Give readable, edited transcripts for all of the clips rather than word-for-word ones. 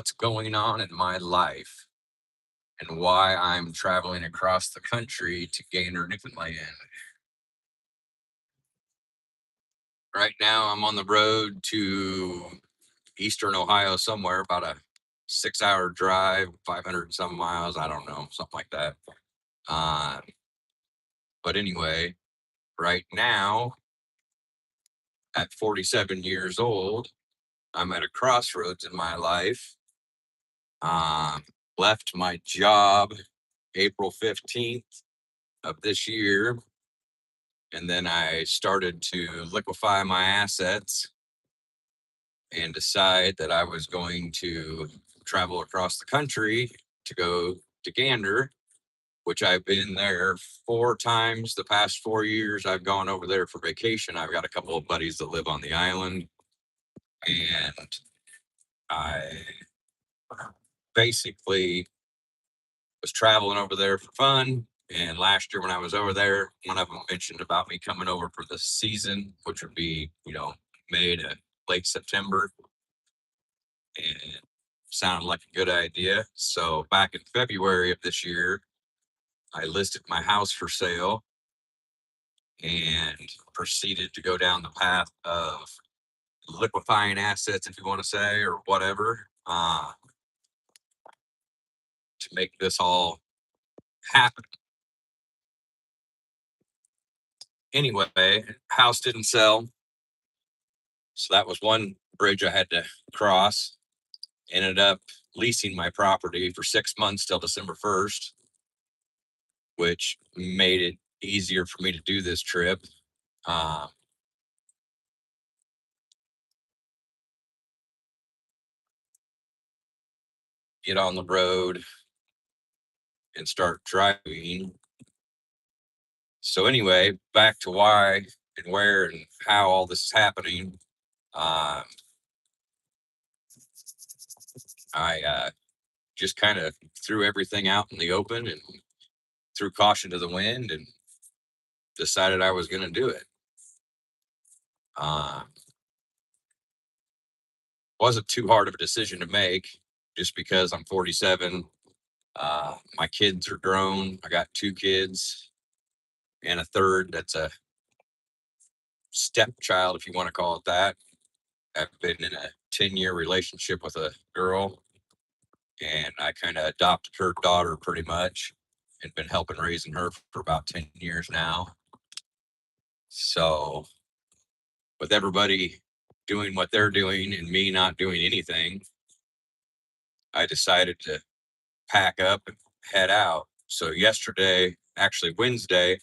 what's going on in my life and why I'm traveling across the country to Gander, Newfoundland. Right now, I'm on the road to Eastern Ohio, somewhere about a 6 hour drive, 500 and some miles. I don't know, something like that. Uh, but anyway, right now, at 47 years old, I'm at a crossroads in my life. Um, Left my job April 15th of this year. And then I started to liquefy my assets and decide that I was going to travel across the country to go to Gander, which I've been there 4 times the past 4 years. I've gone over there for vacation. I've got a couple of buddies that live on the island, and I basically was traveling over there for fun. And last year when I was over there, one of them mentioned about me coming over for the season, which would be, May to late September. And sounded like a good idea. So back in February of this year, I listed my house for sale and proceeded to go down the path of liquefying assets, if you want to say, or whatever, to make this all happen. Anyway, house didn't sell. So that was one bridge I had to cross. Ended up leasing my property for 6 months till December 1st, which made it easier for me to do this trip. Um, get on the road and start driving. So anyway, back to why and where and how all this is happening. Um, I just kind of threw everything out in the open and threw caution to the wind and decided I was going to do it. Uh, wasn't too hard of a decision to make, just because I'm 47. My kids are grown. I got 2 kids and a third that's a stepchild, if you want to call it that. I've been in a 10-year relationship with a girl, and I kind of adopted her daughter pretty much and been helping raising her for about 10 years now. So, with everybody doing what they're doing and me not doing anything, I decided to pack up and head out. So, yesterday, actually Wednesday,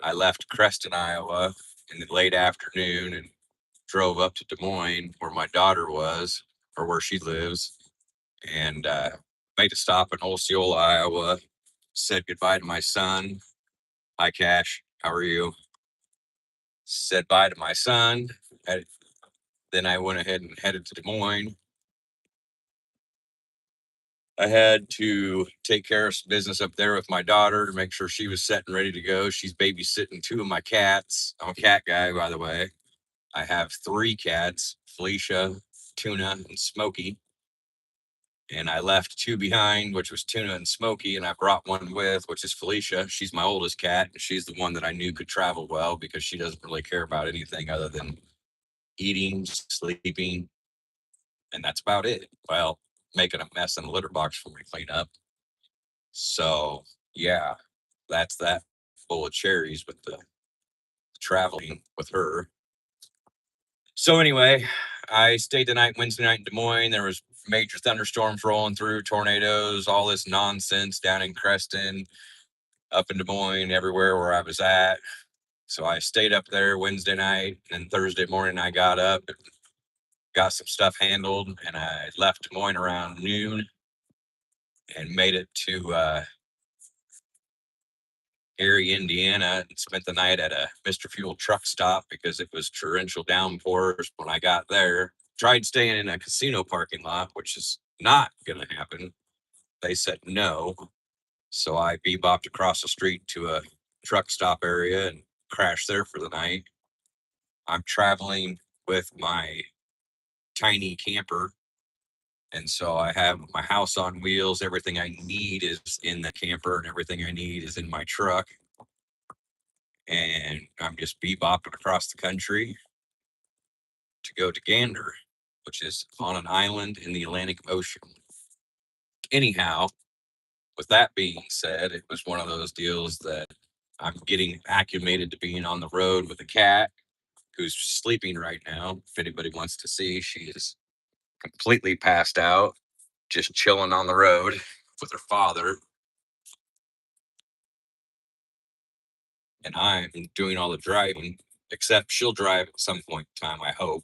I left Creston, Iowa in the late afternoon and drove up to Des Moines, where my daughter was, or where she lives, and made a stop in Osceola, Iowa. Said goodbye to my son. Hi, Cash. How are you? Said bye to my son. And then I went ahead and headed to Des Moines. I had to take care of some business up there with my daughter to make sure she was set and ready to go. She's babysitting 2 of my cats. I'm a cat guy, by the way. I have 3 cats, Felicia, Tuna, and Smokey. And I left 2 behind, which was Tuna and Smokey, and I brought one with, which is Felicia. She's my oldest cat, and she's the one that I knew could travel well because she doesn't really care about anything other than eating, sleeping, and that's about it. Well, making a mess in a litter box for me to clean up. So yeah, that's that full of cherries with the traveling with her. So anyway, I stayed the night Wednesday night in Des Moines. There was major thunderstorms rolling through, tornadoes, all this nonsense down in Creston, up in Des Moines, everywhere where I was at. So I stayed up there Wednesday night, and Thursday morning I got up and got some stuff handled, and I left Des Moines around noon and made it to Gary, Indiana, and spent the night at a Mr. Fuel truck stop because it was torrential downpours when I got there. Tried staying in a casino parking lot, which is not going to happen. They said no. So I bebopped across the street to a truck stop area and crashed there for the night. I'm traveling with my tiny camper And so I have my house on wheels. Everything I need is in the camper, and everything I need is in my truck. And I'm just bebopping across the country to go to Gander, which is on an island in the Atlantic Ocean. Anyhow, with that being said, it was one of those deals that I'm getting acclimated to being on the road with a cat who's sleeping right now. If anybody wants to see, she is completely passed out, just chilling on the road with her father. And I'm doing all the driving, except she'll drive at some point in time, I hope.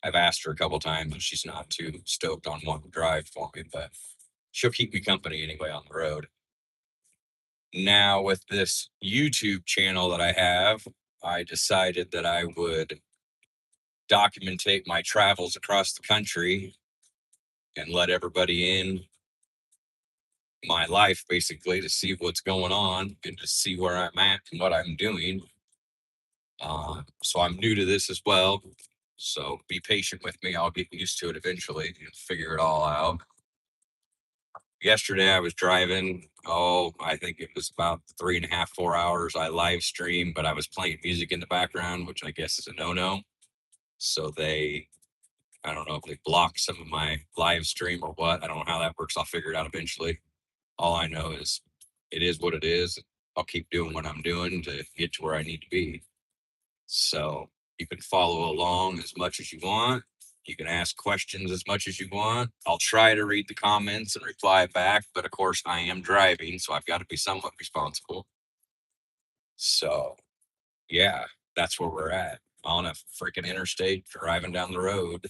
I've asked her a couple times and she's not too stoked on wanting to drive for me, but she'll keep me company anyway on the road. Now, with this YouTube channel that I have, I decided that I would documentate my travels across the country and let everybody in my life basically to see what's going on and to see where I'm at and what I'm doing. So I'm new to this as well. So be patient with me. I'll get used to it eventually and figure it all out. Yesterday I was driving. Oh, I think it was about 3.5, 4 hours. I live streamed, but I was playing music in the background, which I guess is a no-no. So I don't know if they blocked some of my live stream or what. I don't know how that works. I'll figure it out eventually. All I know is it is what it is. I'll keep doing what I'm doing to get to where I need to be. So you can follow along as much as you want. You can ask questions as much as you want. I'll try to read the comments and reply back, but of course I am driving, so I've got to be somewhat responsible. So yeah, that's where we're at on a freaking interstate driving down the road.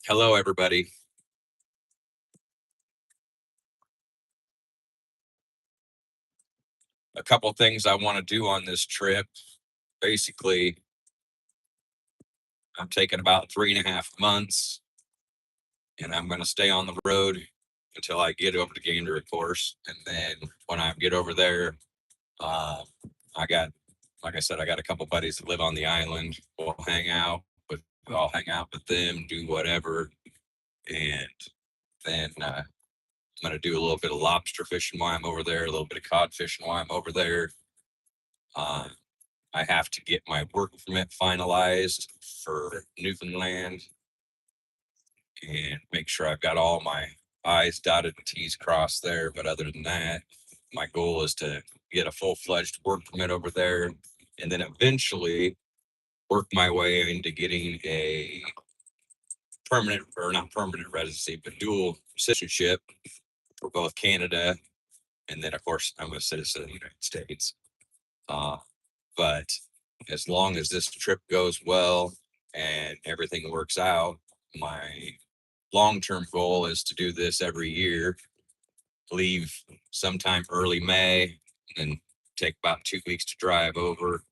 Hello, everybody. A couple things I want to do on this trip. Basically, I'm taking about 3.5 months and I'm going to stay on the road until I get over to Gander, of course. And then when I get over there, uh, I got, like I said, I got a couple buddies that live on the island. I'll hang out with them, do whatever. And then I'm going to do a little bit of lobster fishing while I'm over there, a little bit of cod fishing while I'm over there. Uh, I have to get my work permit finalized for Newfoundland and make sure I've got all my I's dotted and T's crossed there. But other than that, my goal is to get a full-fledged work permit over there and then eventually work my way into getting a permanent, or not permanent residency, but dual citizenship for both Canada. And then, of course, I'm a citizen of the United States. Uh, but as long as this trip goes well and everything works out, my long-term goal is to do this every year, leave sometime early May, and then take about 2 weeks to drive over,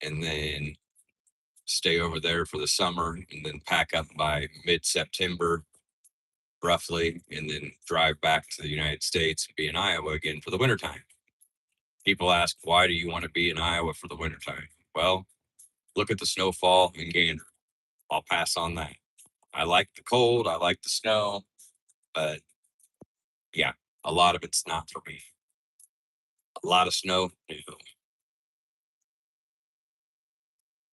and then stay over there for the summer, and then pack up by mid-September, roughly, and then drive back to the United States and be in Iowa again for the wintertime. People ask, why do you want to be in Iowa for the wintertime? Well, look at the snowfall in Gander. I'll pass on that. I like the cold, I like the snow, but yeah, a lot of it's not for me. A lot of snow, no.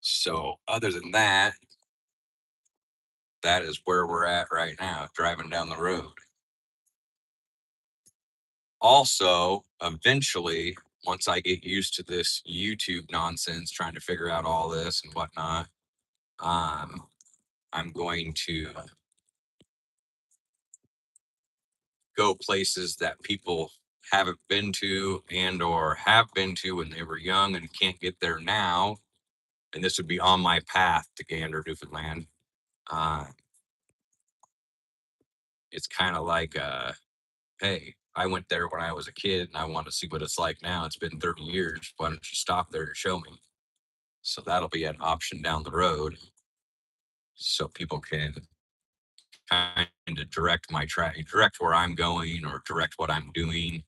So other than that, that is where we're at right now, driving down the road. Also, eventually, once I get used to this YouTube nonsense, trying to figure out all this and whatnot, um, I'm going to go places that people haven't been to and or have been to when they were young and can't get there now. And this would be on my path to Gander, Newfoundland. Uh, it's kind of like, hey, I went there when I was a kid and I want to see what it's like now. It's been 30 years. Why don't you stop there and show me? So that'll be an option down the road. So people can kind of direct my track, direct where I'm going or direct what I'm doing.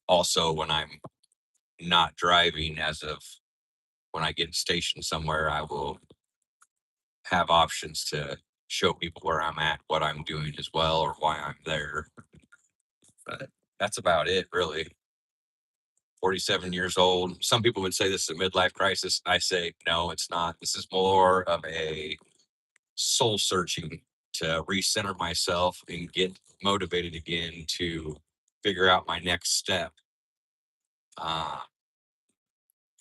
Also, when I'm not driving, as of when I get stationed somewhere, I will have options to show people where I'm at, what I'm doing as well, or why I'm there. But that's about it, really. 47 years old. Some people would say this is a midlife crisis. I say, no, it's not. This is more of a soul searching to recenter myself and get motivated again to figure out my next step. Uh,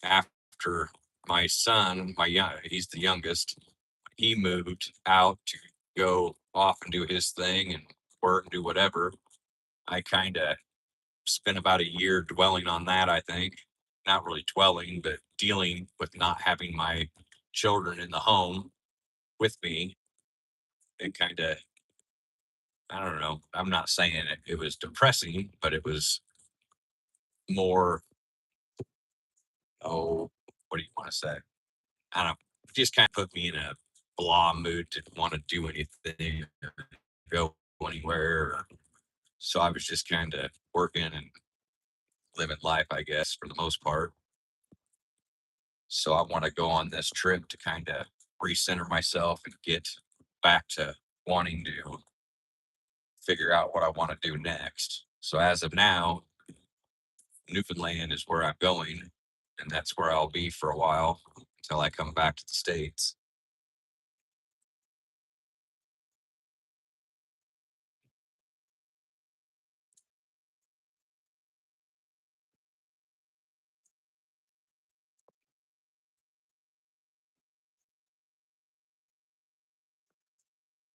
After my son, he's the youngest, he moved out to go off and do his thing and work and do whatever. I kind of spent about a year dwelling on that, I think. Not really dwelling, but dealing with not having my children in the home with me and kind of, I don't know. I'm not saying it was depressing, but it was more, oh, what do you want to say? I don't know. Just kind of put me in a blah mood to want to do anything or go anywhere. So I was just kind of working and living life, I guess, for the most part. So I want to go on this trip to kind of recenter myself and get back to wanting to figure out what I want to do next. So as of now, Newfoundland is where I'm going, and that's where I'll be for a while until I come back to the States.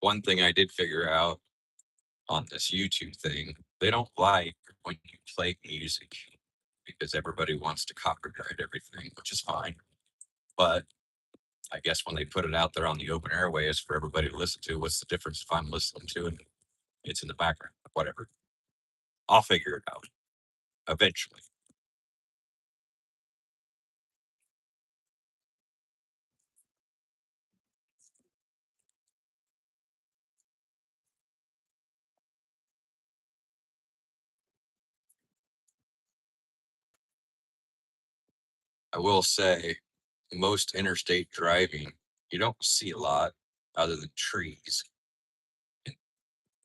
One thing I did figure out on this YouTube thing, they don't like when you play music because everybody wants to copyright everything, which is fine. But I guess when they put it out there on the open airways for everybody to listen to, what's the difference if I'm listening to it? It's in the background, whatever. I'll figure it out eventually. I will say, most interstate driving, you don't see a lot other than trees and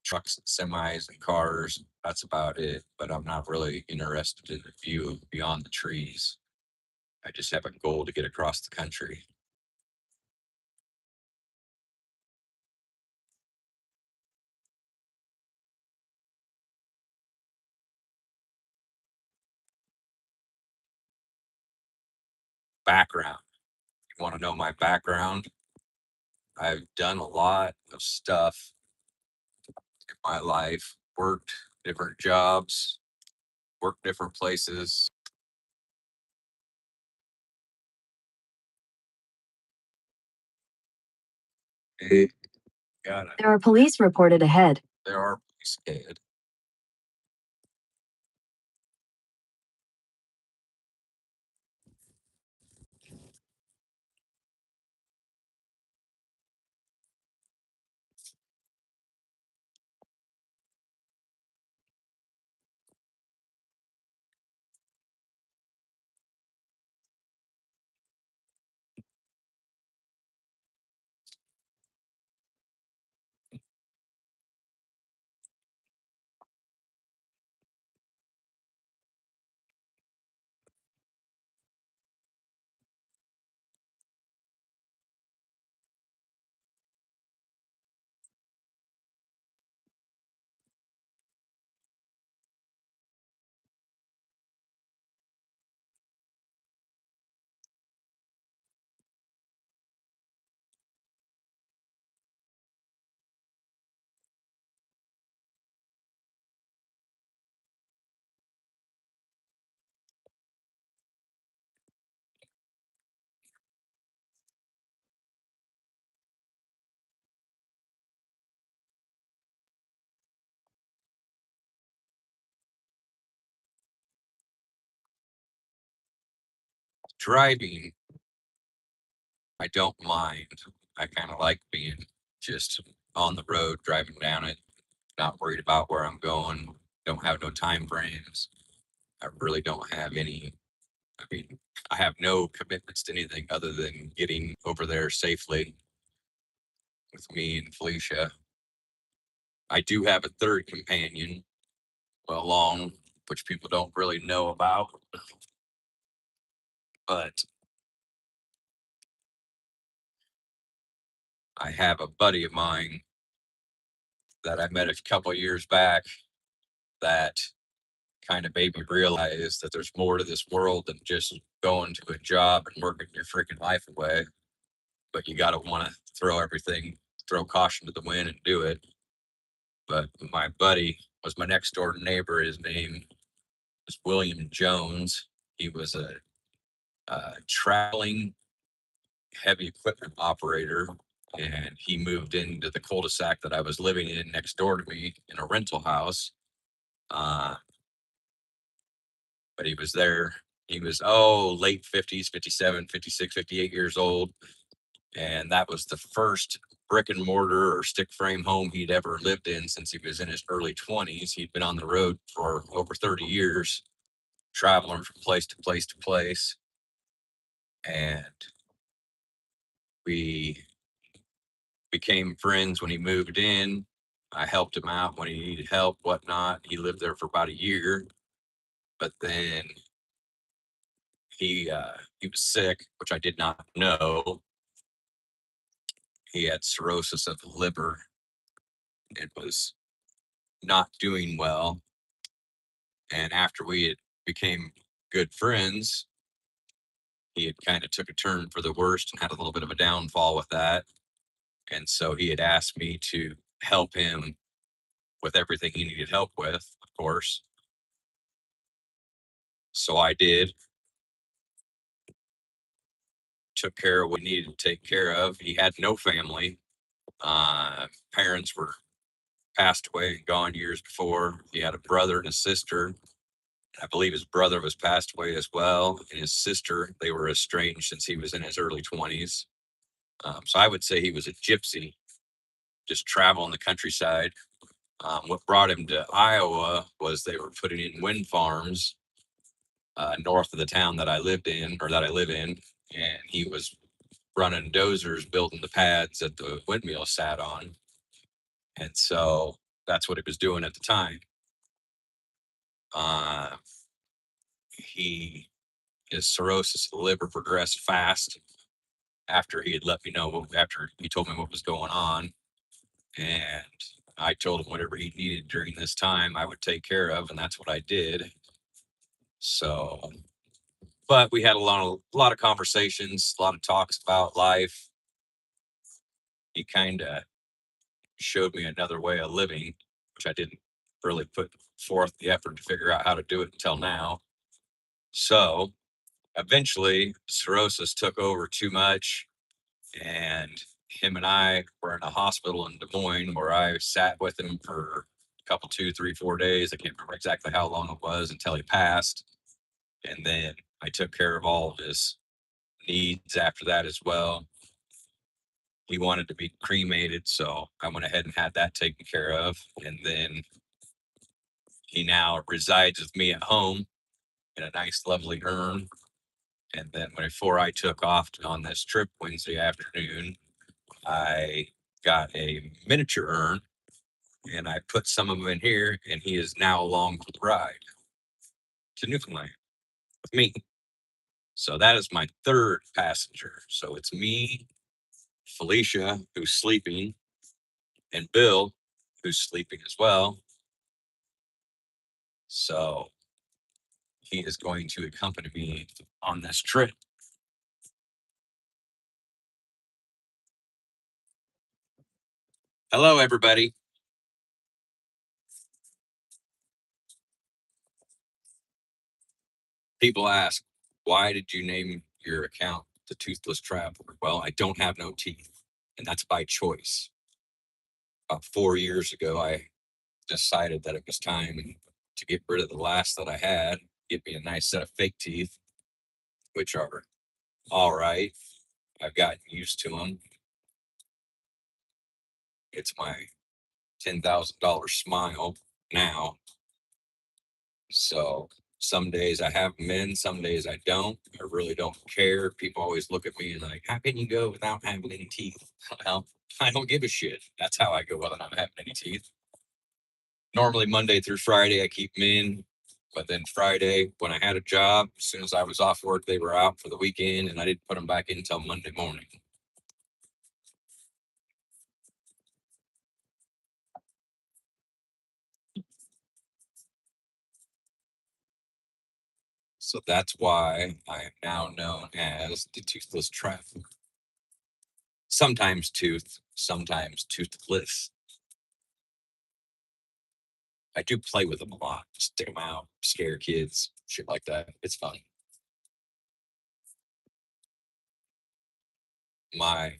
trucks and semis and cars. That's about it. But I'm not really interested in the view beyond the trees. I just have a goal to get across the country. Background. You want to know my background? I've done a lot of stuff in my life, worked different jobs, worked different places. Eh, God, There are police reported ahead. there are police ahead. Driving, I don't mind. I kind of like being just on the road, driving down it, not worried about where I'm going. Don't have no time frames. I really don't have any. I mean, I have no commitments to anything other than getting over there safely. with me and Felicia. I do have a third companion along, which people don't really know about, but I have a buddy of mine that I met a couple of years back that kind of made me realize that there's more to this world than just going to a job and working your freaking life away. But you got to want to throw caution to the wind and do it. But my buddy was my next door neighbor. His name was William Jones. He was a traveling heavy equipment operator, and he moved into the cul-de-sac that I was living in next door to me in a rental house. Uh, but he was there. He was, late 50s, 57, 56, 58 years old. And that was the first brick and mortar or stick frame home he'd ever lived in since he was in his early 20s. He'd been on the road for over 30 years, traveling from place to place to place. And we became friends when he moved in. I helped him out when he needed help, whatnot. He lived there for about a year, but then he was sick, which I did not know. He had cirrhosis of the liver and was not doing well. And after we had became good friends, he had kind of took a turn for the worst and had a little bit of a downfall with that. And so he had asked me to help him with everything he needed help with, of course. So I did, took care of what he needed to take care of. He had no family. Parents were passed away and gone years before. He had a brother and a sister. I believe his brother was passed away as well. And his sister, they were estranged since he was in his early 20s. So I would say he was a gypsy, just traveling the countryside. What brought him to Iowa was they were putting in wind farms north of the town that I lived in or that I live in. And he was running dozers, building the pads that the windmill sat on. And so that's what he was doing at the time. Uh, he his cirrhosis of the liver progressed fast after he had let me know after he told me what was going on, and I told him whatever he needed during this time I would take care of, and that's what I did. So, but we had a lot of conversations, a lot of talks about life. He kind of showed me another way of living, which I didn't really put forth the effort to figure out how to do it until now. So eventually, cirrhosis took over too much, and him and I were in a hospital in Des Moines where I sat with him for a couple, 2, 3, 4 days. I can't remember exactly how long it was until he passed. And then I took care of all of his needs after that as well. He wanted to be cremated, so I went ahead and had that taken care of. And then he now resides with me at home in a nice, lovely urn. And then before I took off on this trip Wednesday afternoon, I got a miniature urn and I put some of them in here, and he is now along for the ride to Newfoundland with me. So that is my third passenger. So it's me, Felicia, who's sleeping, and Bill, who's sleeping as well. So he is going to accompany me on this trip. Hello, everybody. People ask, why did you name your account the Toothless Traveler? Well, I don't have no teeth, and that's by choice. About 4 years ago, I decided that it was time to get rid of the last that I had, get me a nice set of fake teeth, which are all right. I've gotten used to them. It's my $10,000 smile now. So Some days I have them in, some days I don't. I really don't care. People always look at me and like, how can you go without having any teeth? Well, I don't give a shit. That's how I go without not having any teeth. Normally Monday through Friday I keep them in, but then Friday when I had a job, as soon as I was off work, they were out for the weekend, and I didn't put them back in until Monday morning. So that's why I am now known as the Toothless Traveler. Sometimes tooth, sometimes toothless. I do play with them a lot, stick them out, scare kids, shit like that. It's fun. My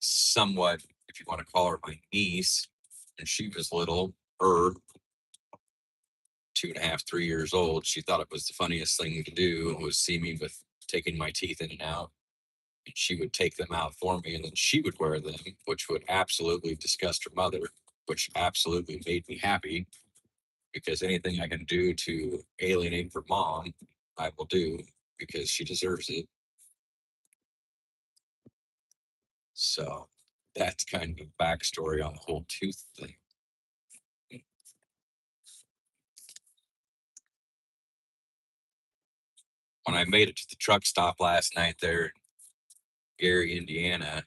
somewhat, if you want to call her my niece, and she was little, her 2.5, 3 years old, she thought it was the funniest thing to do was see me with taking my teeth in and out. And she would take them out for me, and then she would wear them, which would absolutely disgust her mother, which absolutely made me happy because anything I can do to alienate her mom, I will do because she deserves it. So that's kind of a backstory on the whole tooth thing. When I made it to the truck stop last night there in Gary, Indiana,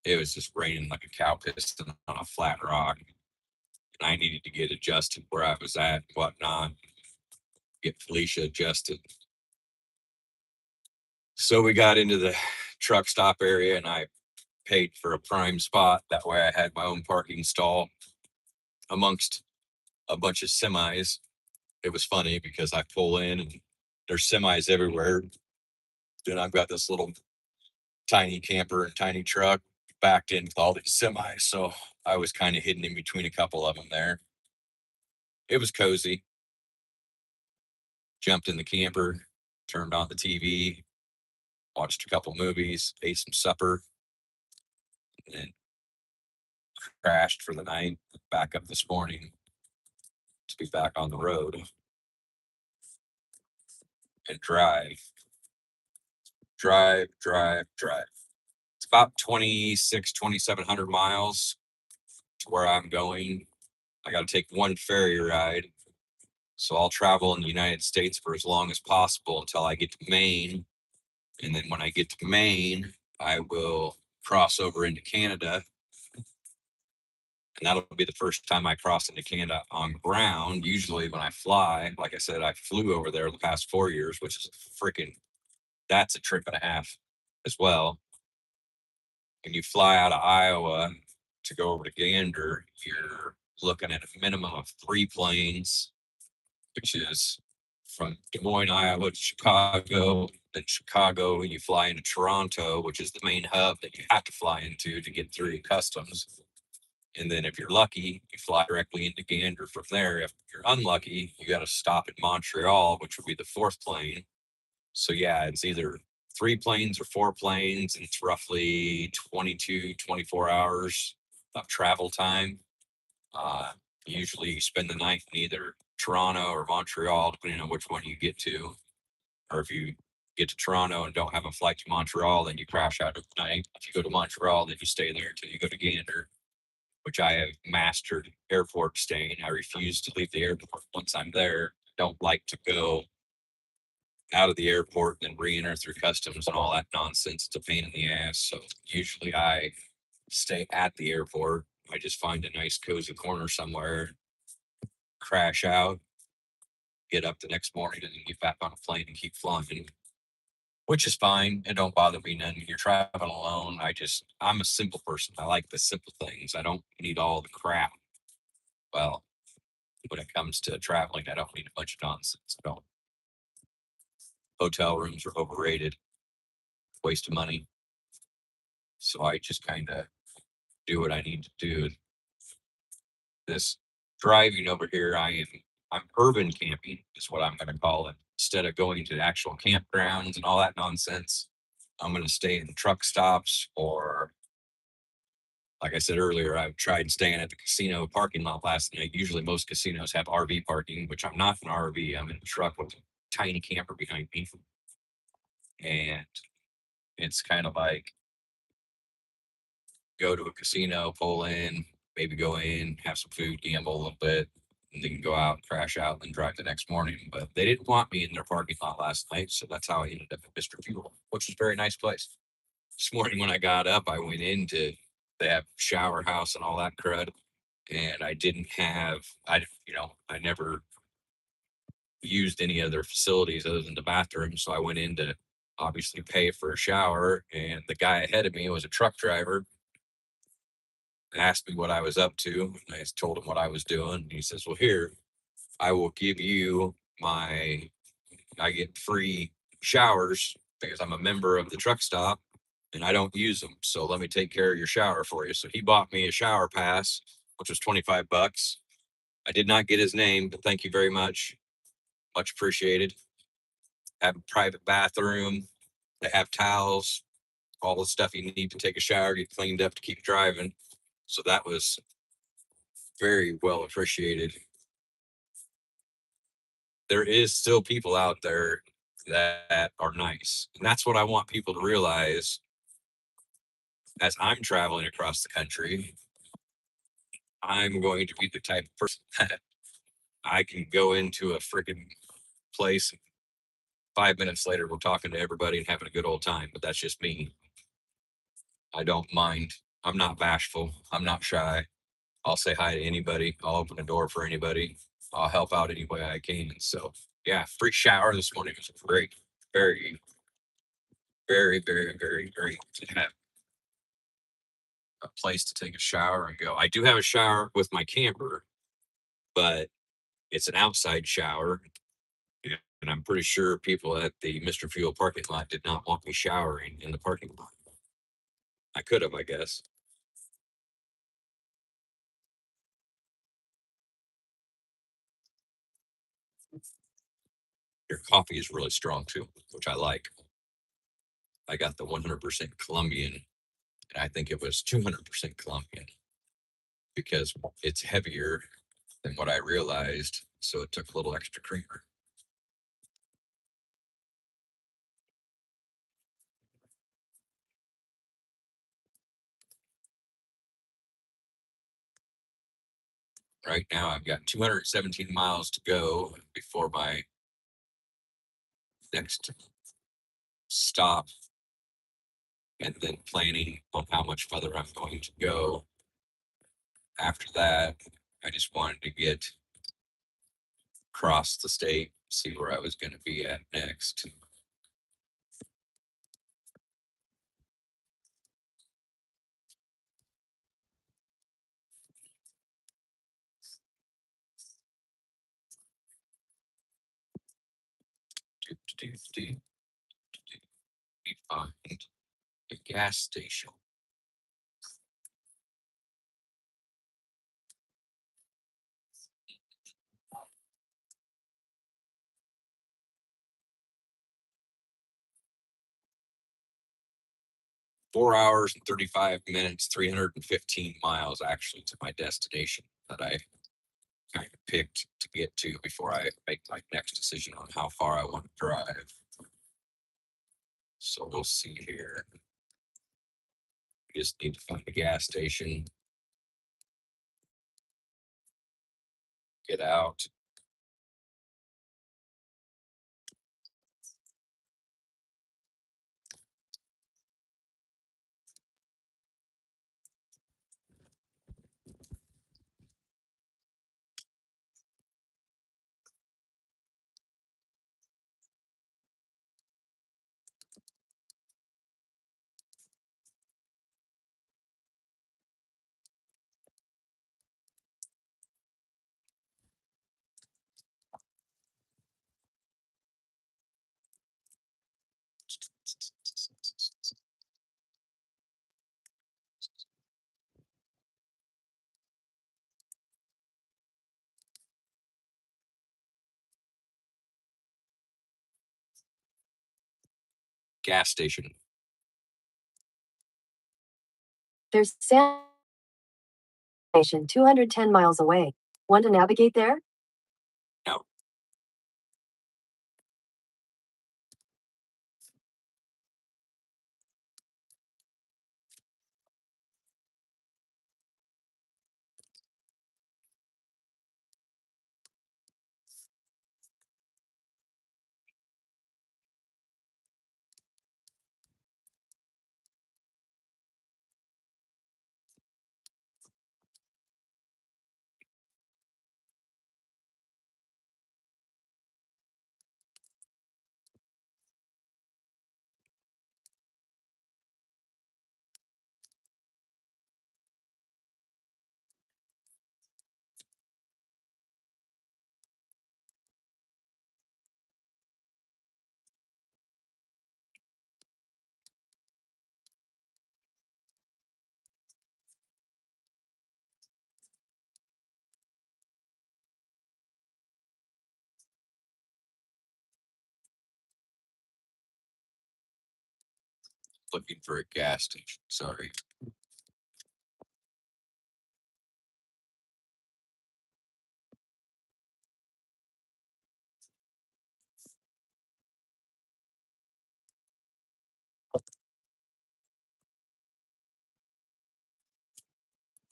it was just raining like a cow piston on a flat rock. And I needed to get adjusted where I was at and whatnot, get Felicia adjusted. So we got into the truck stop area and I paid for a prime spot. That way I had my own parking stall amongst a bunch of semis. It was funny because I pull in and there's semis everywhere. Then I've got this little tiny camper and tiny truck backed in with all these semis. So I was kind of hidden in between a couple of them there. It was cozy. Jumped in the camper, turned on the TV, watched a couple movies, ate some supper, and then crashed for the night. Back up this morning to be back on the road and drive. It's about 2,700 miles to where I'm going. I got to take one ferry ride. So I'll travel in the United States for as long as possible until I get to Maine. And then when I get to Maine, I will cross over into Canada. And that'll be the first time I cross into Canada on ground. Usually when I fly, like I said, I flew over there the past 4 years, which is freaking, that's a trip and a half as well. When you fly out of Iowa to go over to Gander, you're looking at a minimum of 3 planes, which is from Des Moines, Iowa to Chicago. Then Chicago, you fly into Toronto, which is the main hub that you have to fly into to get through customs. And then if you're lucky, you fly directly into Gander from there. If you're unlucky, you got to stop at Montreal, which would be the fourth plane. So yeah, it's either 3 planes or 4 planes, and it's roughly 22, 24 hours of travel time. Uh, Usually you spend the night in either Toronto or Montreal, depending on which one you get to. Or if you get to Toronto and don't have a flight to Montreal, then you crash out at night. If you go to Montreal, then you stay there until you go to Gander, which I have mastered airport staying. I refuse to leave the airport once I'm there. Don't like to go out of the airport and then re-enter through customs and all that nonsense. It's a pain in the ass. So usually I stay at the airport. I just find a nice cozy corner somewhere, crash out, get up the next morning, and then get back on a plane and keep flying, which is fine. It don't bother me none. You're traveling alone. I'm a simple person. I like the simple things. I don't need all the crap. Well, when it comes to traveling, I don't need a bunch of nonsense. I don't. Hotel rooms are overrated, waste of money. So I just kind of do what I need to do. This driving over here, I'm urban camping is what I'm going to call it. Instead of going to actual campgrounds and all that nonsense, I'm going to stay in truck stops, or like I said earlier, I've tried staying at the casino parking lot last night. Usually most casinos have RV parking, which I'm not in an RV. I'm in a truck with tiny camper behind me. And it's kind of like go to a casino, pull in, maybe go in, have some food, gamble a little bit, and then go out, crash out, and drive the next morning. But they didn't want me in their parking lot last night, so that's how I ended up at Mr. Fuel, which is a very nice place. This morning when I got up, I went into that shower house and all that crud, and I didn't have I never used any other facilities other than the bathroom, so I went in to obviously pay for a shower, and the guy ahead of me was a truck driver, asked me what I was up to, and I told him what I was doing. And he says, "Well, here, I will give you I get free showers because I'm a member of the truck stop and I don't use them. So let me take care of your shower for you." So he bought me a shower pass, which was 25 bucks. I did not get his name, but thank you very much. Much appreciated. Have a private bathroom. They have towels, all the stuff you need to take a shower, get cleaned up to keep driving. So that was very well appreciated. There is still people out there that are nice. And that's what I want people to realize as I'm traveling across the country. I'm going to be the type of person that I can go into a freaking place. 5 minutes later, we're talking to everybody and having a good old time. But that's just me. I don't mind. I'm not bashful. I'm not shy. I'll say hi to anybody. I'll open the door for anybody. I'll help out any way I can. So, yeah, free shower this morning was great. Very, very, very, very great to have a place to take a shower and go. I do have a shower with my camper, but it's an outside shower. And I'm pretty sure people at the Mr. Fuel parking lot did not want me showering in the parking lot. I could have, I guess. Your coffee is really strong too, which I like. I got the 100% Colombian, and I think it was 200% Colombian because it's heavier than what I realized. So it took a little extra creamer. Right now, I've got 217 miles to go before my next stop, and then planning on how much further I'm going to go. After that, I just wanted to get across the state, see where I was going to be at next. Find a gas station. 4 hours and 35 minutes, 315 miles actually to my destination that I kind of picked to get to before I make my next decision on how far I want to drive. So we'll see here. We just need to find a gas station, get out. Gas station. There's a station 210 miles away. Want to navigate there? No. looking for a gas station. Sorry.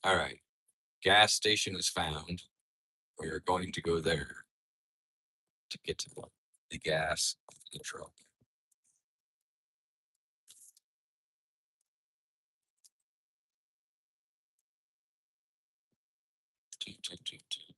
All right. Gas station is found. We are going to go there to get to the gas in the truck. Toot, toot, toot, toot.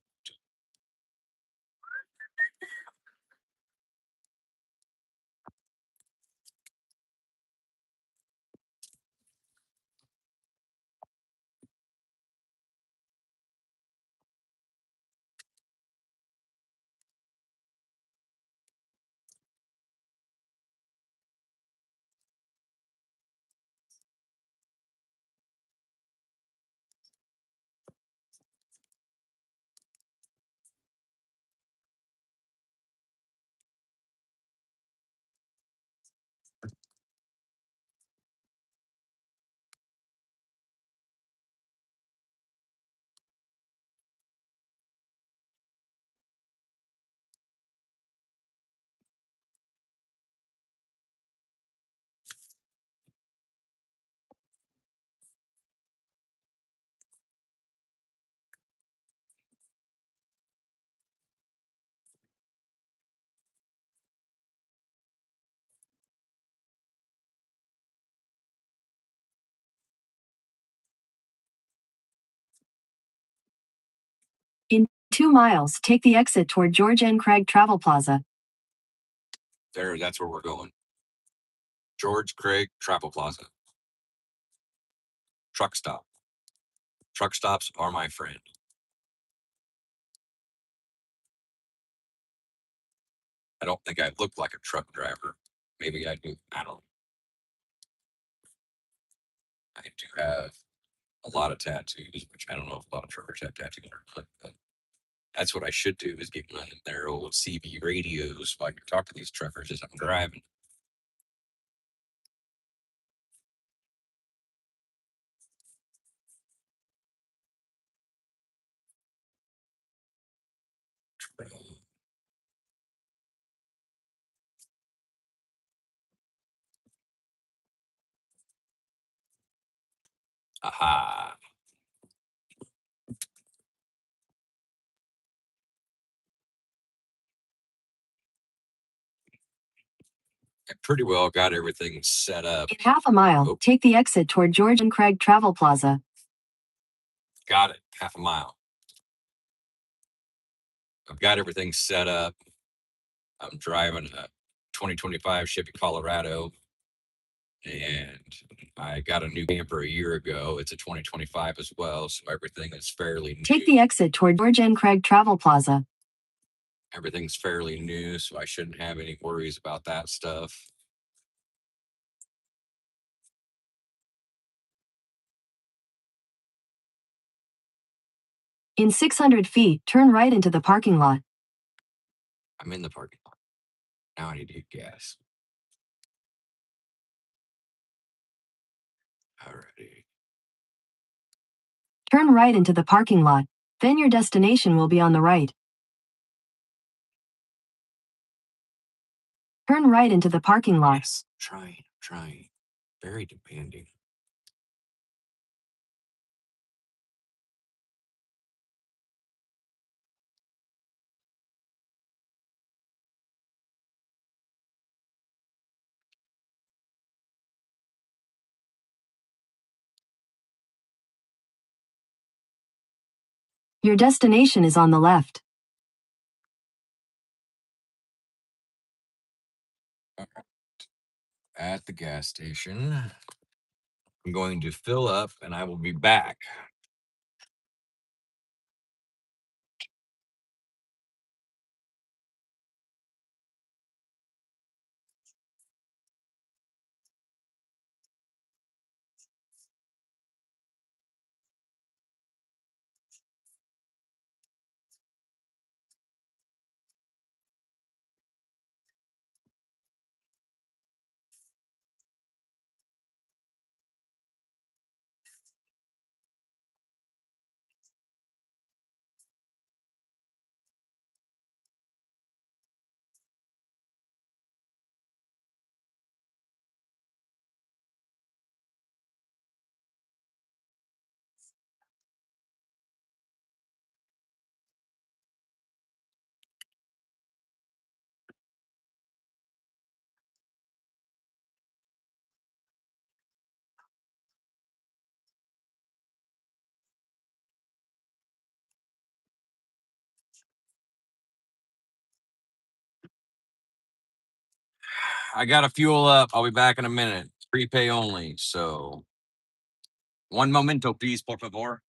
In 2 miles, take the exit toward George N. Craig Travel Plaza. There, that's where we're going. George Craig Travel Plaza. Truck stop. Truck stops are my friend. I don't think I look like a truck driver. Maybe I do. I don't. I do have a lot of tattoos, which I don't know if a lot of truckers have tattoos or not, but that's what I should do is get one of their old CB radios so I can talk to these truckers as I'm driving. Aha. I pretty well got everything set up. In half a mile, Oh. take the exit toward George and Craig Travel Plaza. Got it. Half a mile. I've got everything set up. I'm driving a 2025 Chevy Colorado, and I got a new camper a year ago. It's a 2025 as well, so everything is fairly new. Take the exit toward George and Craig Travel Plaza. Everything's fairly new, so I shouldn't have any worries about that stuff. In 600 feet, turn right into the parking lot. I'm in the parking lot. Now I need to get gas. Alrighty. Turn right into the parking lot. Then your destination will be on the right. Turn right into the parking lot. Yes, trying. Very demanding. Your destination is on the left. At the gas station, I'm going to fill up and I will be back. I got to fuel up. I'll be back in a minute. Prepay only. So, one momento, please, por favor.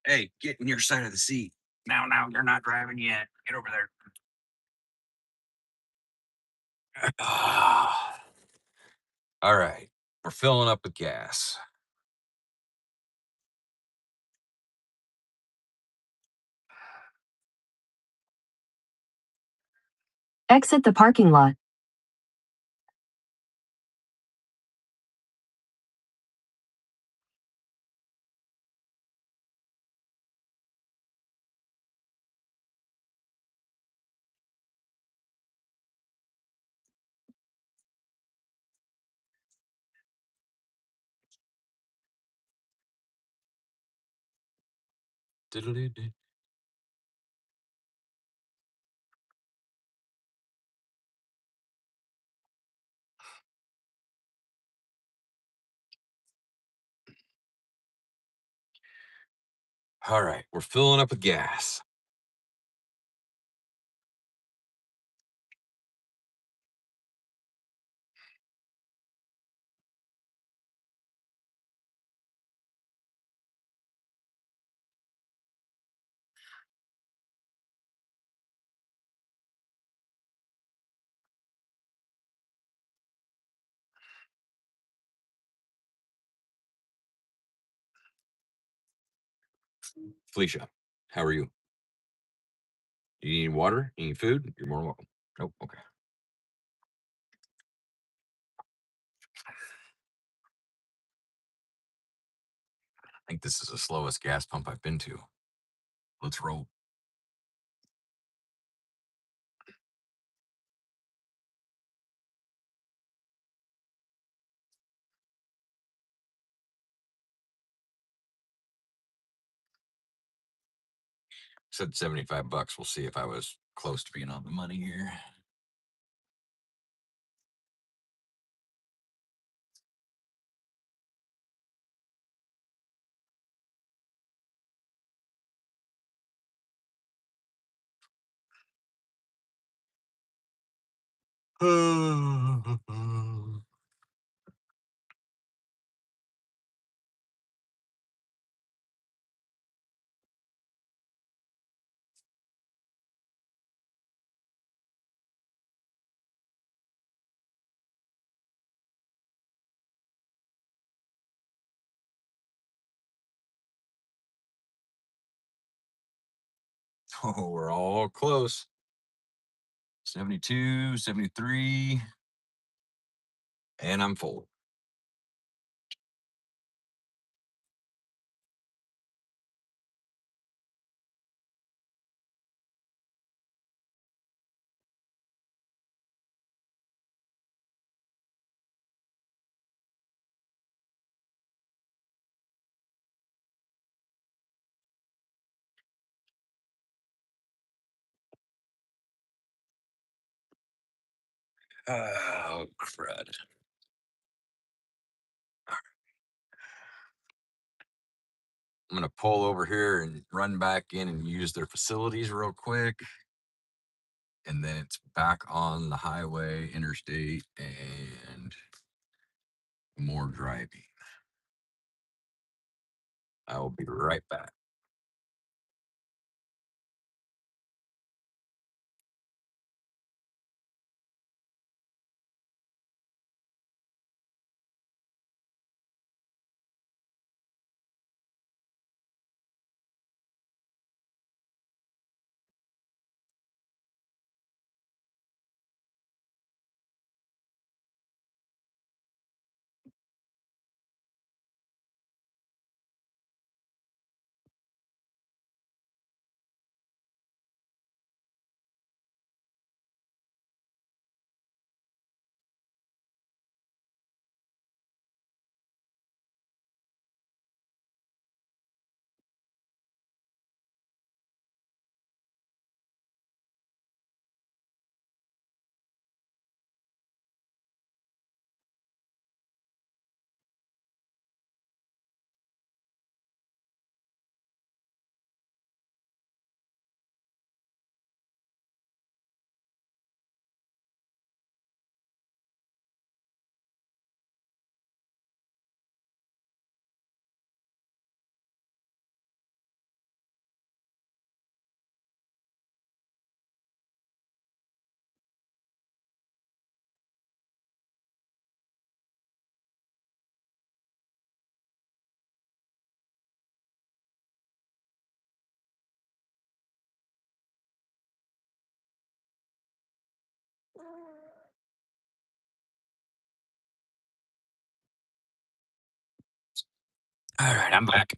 Hey, get in your side of the seat. Now, you're not driving yet. Get over there. All right. We're filling up with gas. Exit the parking lot. Diddle-dee-dee. All right. We're filling up with gas. Felicia, how are you? You need water? You need food? You're more than welcome. Nope. Okay. think this is the slowest gas pump I've been to. Let's roll. Said $75. We'll see if I was close to being on the money here. Oh, we're all close. 72, 73, and I'm full. Oh, crud. I'm going to pull over here and run back in and use their facilities real quick. And then it's back on the highway, interstate, and more driving. I will be right back. All right, I'm back.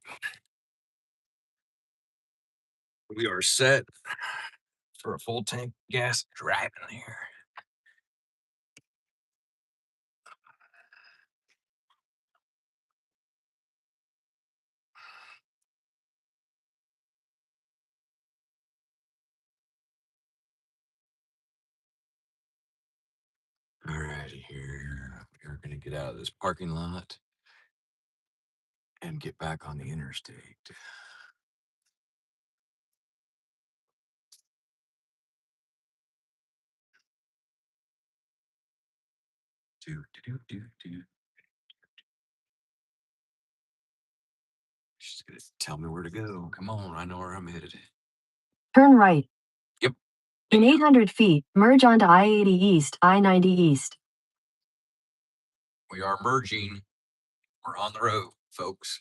We are set for a full tank gas driving here. All righty, here. We're going to get out of this parking lot and get back on the interstate. Do. She's going to tell me where to go. Come on, I know where I'm headed. Turn right. Yep. In 800 feet, merge onto I-80 East, I-90 East. We are merging. We're on the road, folks.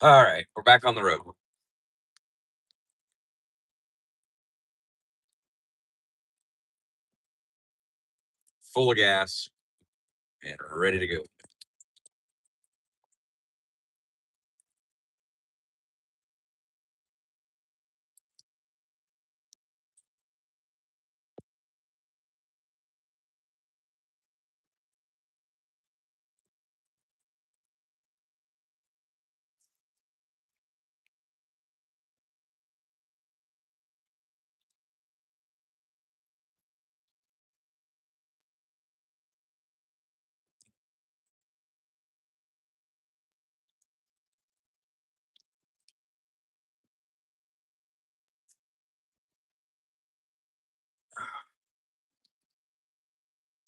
All right, we're back on the road. Full of gas and ready to go.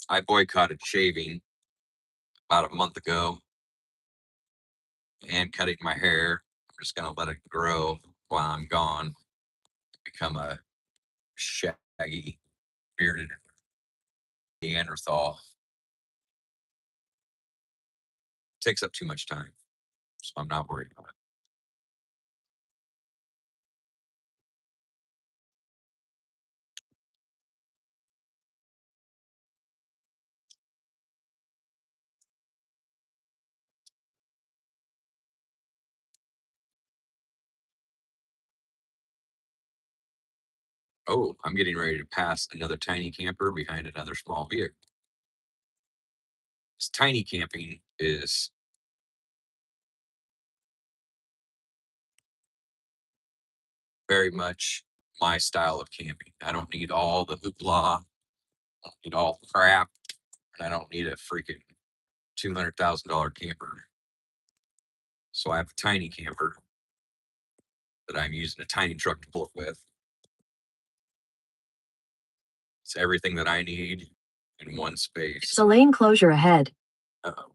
I boycotted shaving about a month ago and cutting my hair. I'm just gonna let it grow while I'm gone. Become a shaggy, bearded Neanderthal. Takes up too much time, so I'm not worried about it. Oh, I'm getting ready to pass another tiny camper behind another small vehicle. This tiny camping is very much my style of camping. I don't need all the hoopla, I don't need all the crap, and I don't need a freaking $200,000 camper. So I have a tiny camper that I'm using a tiny truck to pull it with. It's everything that I need in one space. It's a lane closure ahead. Uh-oh.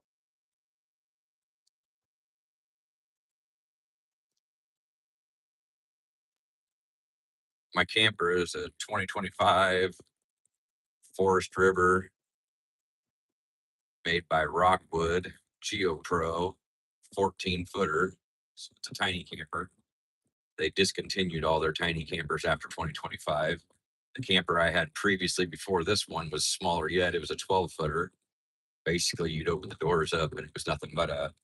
My camper is a 2025 Forest River made by Rockwood Geo Pro 14 footer. So it's a tiny camper. They discontinued all their tiny campers after 2025. The camper I had previously before this one was smaller yet. It was a 12 footer. Basically, you'd open the doors up and it was nothing but a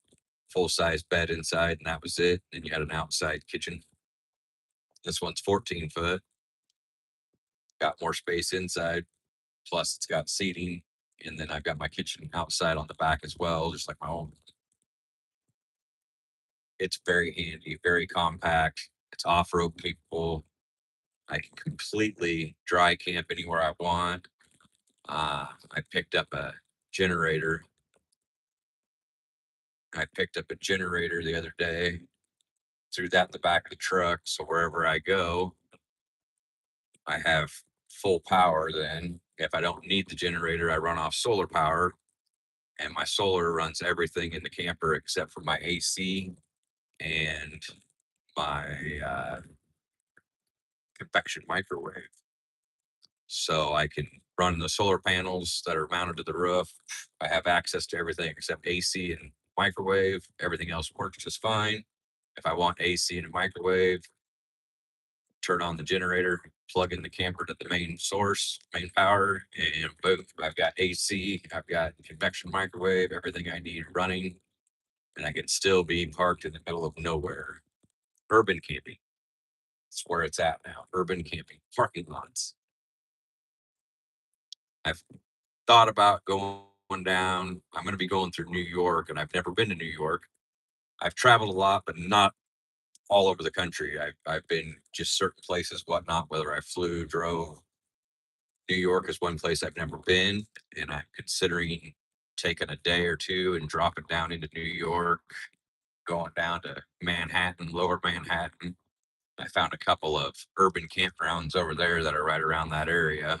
full size bed inside, and that was it. And you had an outside kitchen. This one's 14 foot, got more space inside, plus it's got seating. And then I've got my kitchen outside on the back as well, just like my own. It's very handy, very compact. It's off road capable. I can completely dry camp anywhere I want. I picked up a generator. I picked up a generator the other day, threw that in the back of the truck. So wherever I go, I have full power. Then, if I don't need the generator, I run off solar power, and my solar runs everything in the camper except for my AC and my convection microwave. So I can run the solar panels that are mounted to the roof. I have access to everything except AC and microwave. Everything else works just fine. If I want AC and a microwave, turn on the generator, plug in the camper to the main source, main power, and boom, I've got AC, I've got convection microwave, everything I need running, and I can still be parked in the middle of nowhere. Urban camping. That's where it's at now. Urban camping, parking lots. I've thought about going down. I'm going to be going through New York, and I've never been to New York. I've traveled a lot, but not all over the country. I've been just certain places, whatnot, whether I flew, drove. New York is one place I've never been, and I'm considering taking a day or two and dropping down into New York, going down to Manhattan, lower Manhattan. I found a couple of urban campgrounds over there that are right around that area.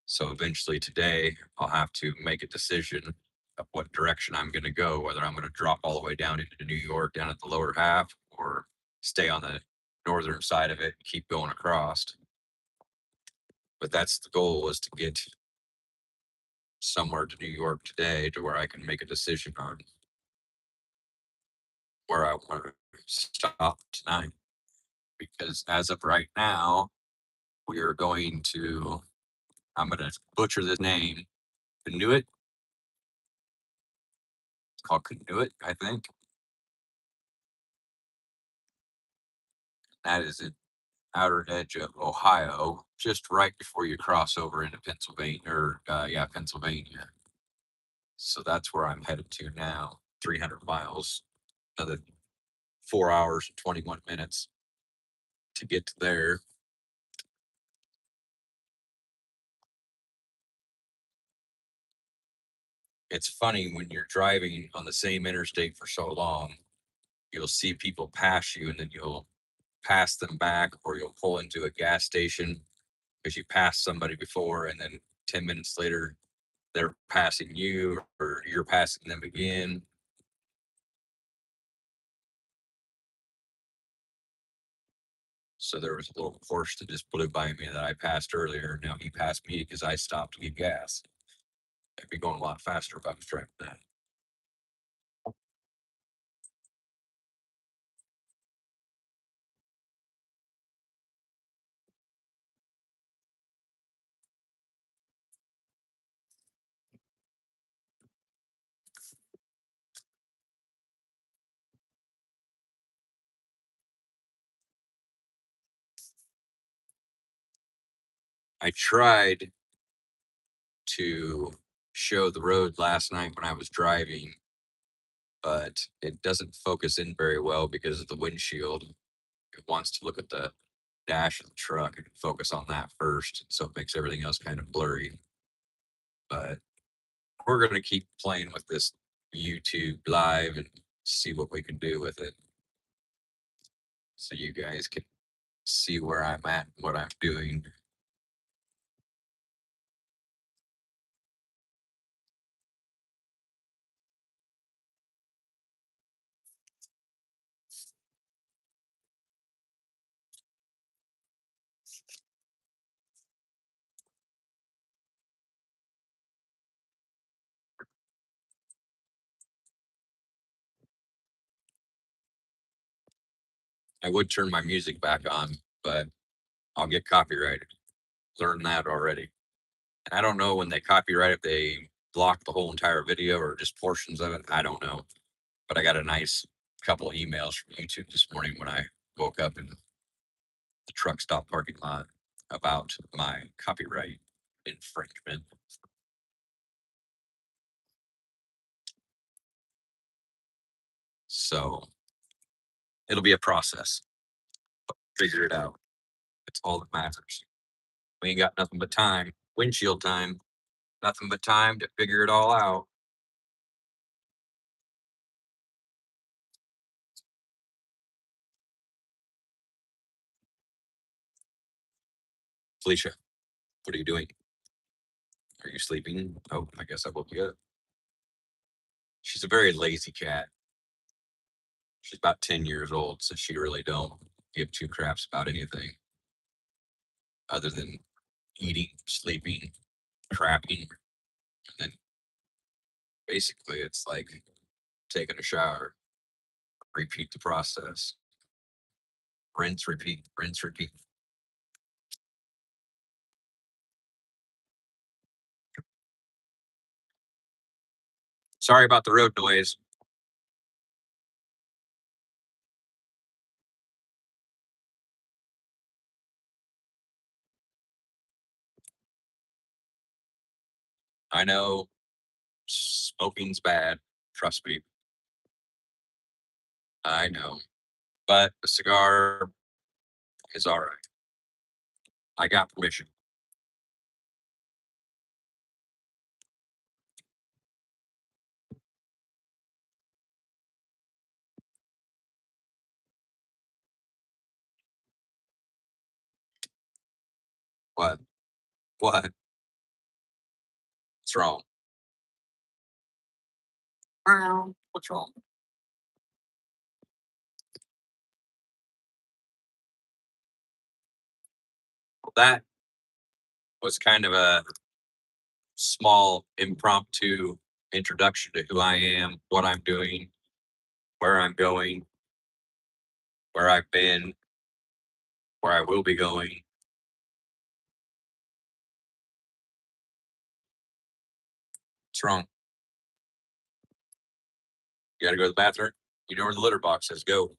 So eventually today, I'll have to make a decision of what direction I'm going to go, whether I'm going to drop all the way down into New York, down at the lower half, or stay on the northern side of it and keep going across. But that's the goal, is to get somewhere to New York today to where I can make a decision on where I want to stop tonight because as of right now, we are going to, I'm going to butcher this name, Canuit. It's called Canuit, I think. That is the outer edge of Ohio, just right before you cross over into Pennsylvania, or yeah, Pennsylvania. So that's where I'm headed to now. 300 miles, another 4 hours and 21 minutes to get to there. It's funny when you're driving on the same interstate for so long, you'll see people pass you and then you'll pass them back, or you'll pull into a gas station because you passed somebody before, and then 10 minutes later, they're passing you or you're passing them again. So there was a little Porsche that just blew by me that I passed earlier. Now he passed me because I stopped to get gas. I'd be going a lot faster if I was driving that. I tried to show the road last night when I was driving, but it doesn't focus in very well because of the windshield. It wants to look at the dash of the truck and focus on that first. So it makes everything else kind of blurry. But we're going to keep playing with this YouTube live and see what we can do with it. So you guys can see where I'm at, what I'm doing. I would turn my music back on, but I'll get copyrighted. Learned that already. And I don't know when they copyright if they block the whole entire video or just portions of it. I don't know. But I got a nice couple of emails from YouTube this morning when I woke up in the truck stop parking lot about my copyright infringement. So it'll be a process. Figure it out. It's all that matters. We ain't got nothing but time, windshield time, nothing but time to figure it all out. Felicia, what are you doing? Are you sleeping? Oh, I guess I woke you up. She's a very lazy cat. She's about 10 years old, so she really don't give two craps about anything other than eating, sleeping, crapping. And then basically it's like taking a shower, repeat the process, rinse, repeat, rinse, repeat. Sorry about the road noise. I know smoking's bad. Trust me. I know. But a cigar is all right. I got permission. What? What? What's wrong? What's wrong? Well, that was kind of a small impromptu introduction to who I am, what I'm doing, where I'm going. where I've been, where I will be going. What's wrong? You got to go to the bathroom? You know where the litter box is. Go.